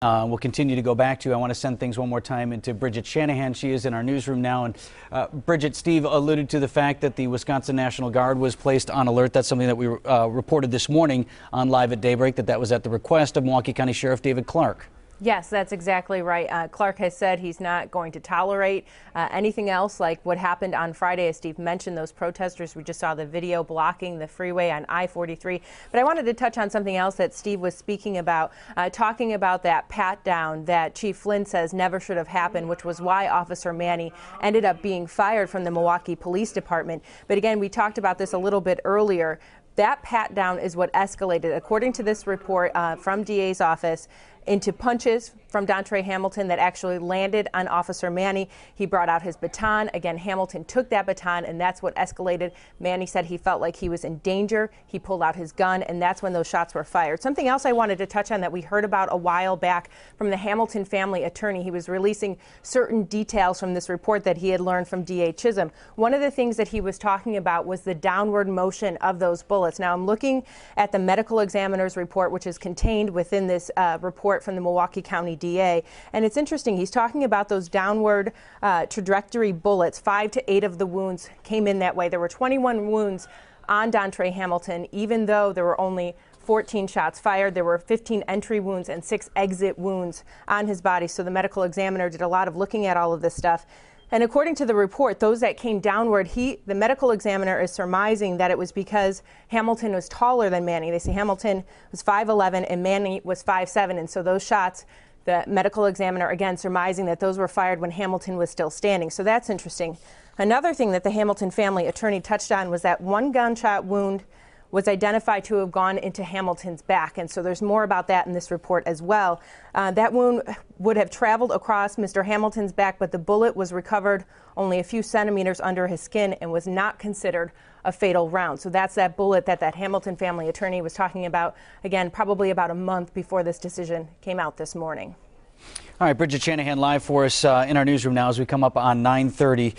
We'll continue to go back to. I want to send things one more time into Bridget Shanahan. She is in our newsroom now. And Bridget, Steve alluded to the fact that the Wisconsin National Guard was placed on alert. That's something that we reported this morning on Live at Daybreak, that was at the request of Milwaukee County Sheriff David Clark. Yes, that's exactly right. Clark has said he's not going to tolerate anything else like what happened on Friday. As Steve mentioned, those protesters, we just saw the video blocking the freeway on I-43. But I wanted to touch on something else that Steve was speaking about, talking about that pat down that Chief Flynn says never should have happened, which was why Officer Manny ended up being fired from the Milwaukee Police Department. But again, we talked about this a little bit earlier. That pat down is what escalated, according to this report from DA's office, into punches from Dontre Hamilton that actually landed on Officer Manny. He brought out his baton. Again, Hamilton took that baton, and that's what escalated. Manny said he felt like he was in danger. He pulled out his gun, and that's when those shots were fired. Something else I wanted to touch on that we heard about a while back from the Hamilton family attorney. He was releasing certain details from this report that he had learned from DA Chisholm. One of the things that he was talking about was the downward motion of those bullets. Now, I'm looking at the medical examiner's report, which is contained within this report from the Milwaukee County DA. And it's interesting. He's talking about those downward trajectory bullets. 5 to 8 of the wounds came in that way. There were 21 wounds on Dontre Hamilton, even though there were only 14 shots fired. There were 15 entry wounds and 6 exit wounds on his body. So the medical examiner did a lot of looking at all of this stuff. And according to the report, those that came downward, the medical examiner is surmising that it was because Hamilton was taller than Manny. They say Hamilton was 5'11" and Manny was 5'7", and so those shots, the medical examiner again surmising that those were fired when Hamilton was still standing. So that's interesting. Another thing that the Hamilton family attorney touched on was that one gunshot wound was identified to have gone into Hamilton's back. And so there's more about that in this report as well. That wound would have traveled across Mr. Hamilton's back, but the bullet was recovered only a few centimeters under his skin and was not considered a fatal round. So that's that bullet that Hamilton family attorney was talking about, again, probably about a month before this decision came out this morning. All right, Bridget Shanahan live for us in our newsroom now as we come up on 9:30.